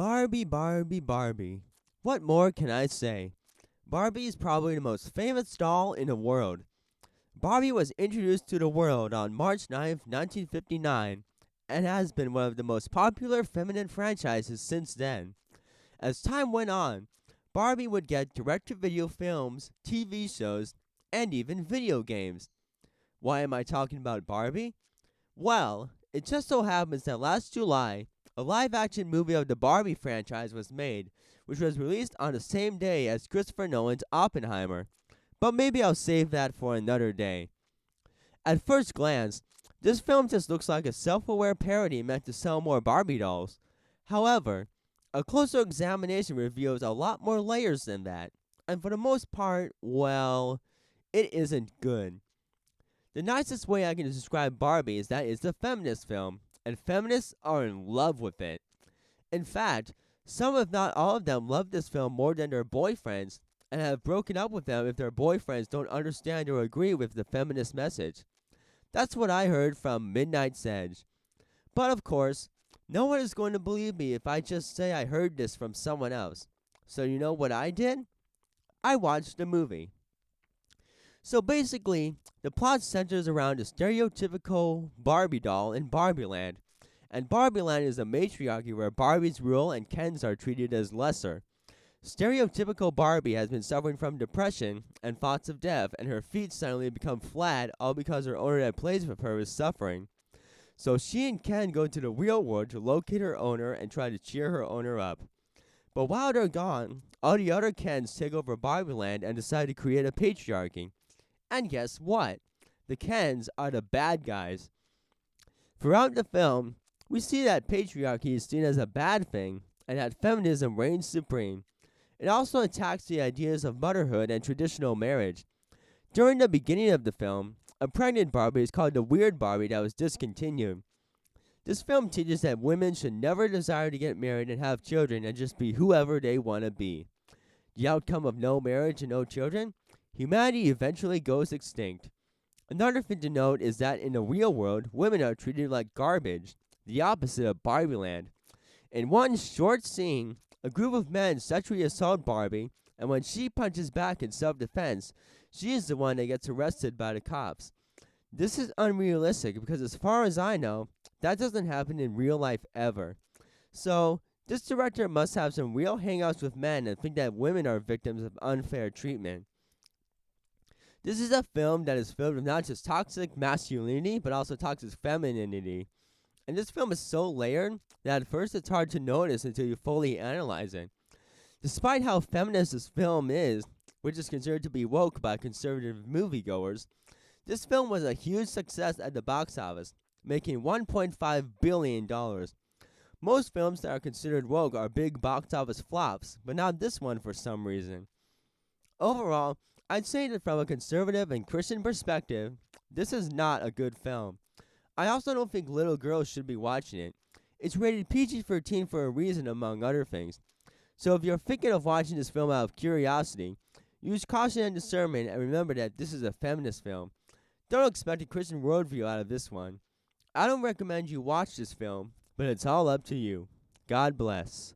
Barbie, Barbie, Barbie. What more can I say? Barbie is probably the most famous doll in the world. Barbie was introduced to the world on March 9th, 1959, and has been one of the most popular feminine franchises since then. As time went on, Barbie would get direct-to-video films, TV shows, and even video games. Why am I talking about Barbie? Well, it just so happens that last July, a live-action movie of the Barbie franchise was made, which was released on the same day as Christopher Nolan's Oppenheimer. But maybe I'll save that for another day. At first glance, this film just looks like a self-aware parody meant to sell more Barbie dolls. However, a closer examination reveals a lot more layers than that, and for the most part, well, it isn't good. The nicest way I can describe Barbie is that it's a feminist film, and feminists are in love with it. In fact, some if not all of them love this film more than their boyfriends, and have broken up with them if their boyfriends don't understand or agree with the feminist message. That's what I heard from Midnight Sedge. But of course, no one is going to believe me if I just say I heard this from someone else. So you know what I did? I watched the movie. So basically, the plot centers around a stereotypical Barbie doll in Barbie Land. And Barbie Land is a matriarchy where Barbies rule and Kens are treated as lesser. Stereotypical Barbie has been suffering from depression and thoughts of death, and her feet suddenly become flat, all because her owner that plays with her is suffering. So she and Ken go to the real world to locate her owner and try to cheer her owner up. But while they're gone, all the other Kens take over Barbie Land and decide to create a patriarchy. And guess what? The Kens are the bad guys. Throughout the film, we see that patriarchy is seen as a bad thing, and that feminism reigns supreme. It also attacks the ideas of motherhood and traditional marriage. During the beginning of the film, a pregnant Barbie is called the weird Barbie that was discontinued. This film teaches that women should never desire to get married and have children and just be whoever they want to be. The outcome of no marriage and no children? Humanity eventually goes extinct. Another thing to note is that in the real world, women are treated like garbage, the opposite of Barbie Land. In one short scene, a group of men sexually assault Barbie, and when she punches back in self-defense, she is the one that gets arrested by the cops. This is unrealistic because as far as I know, that doesn't happen in real life ever. So, this director must have some real hangouts with men and think that women are victims of unfair treatment. This is a film that is filled with not just toxic masculinity, but also toxic femininity. And this film is so layered that at first it's hard to notice until you fully analyze it. Despite how feminist this film is, which is considered to be woke by conservative moviegoers, this film was a huge success at the box office, making $1.5 billion. Most films that are considered woke are big box office flops, but not this one for some reason. Overall, I'd say that from a conservative and Christian perspective, this is not a good film. I also don't think little girls should be watching it. It's rated PG-13 for a reason, among other things. So if you're thinking of watching this film out of curiosity, use caution and discernment and remember that this is a feminist film. Don't expect a Christian worldview out of this one. I don't recommend you watch this film, but it's all up to you. God bless.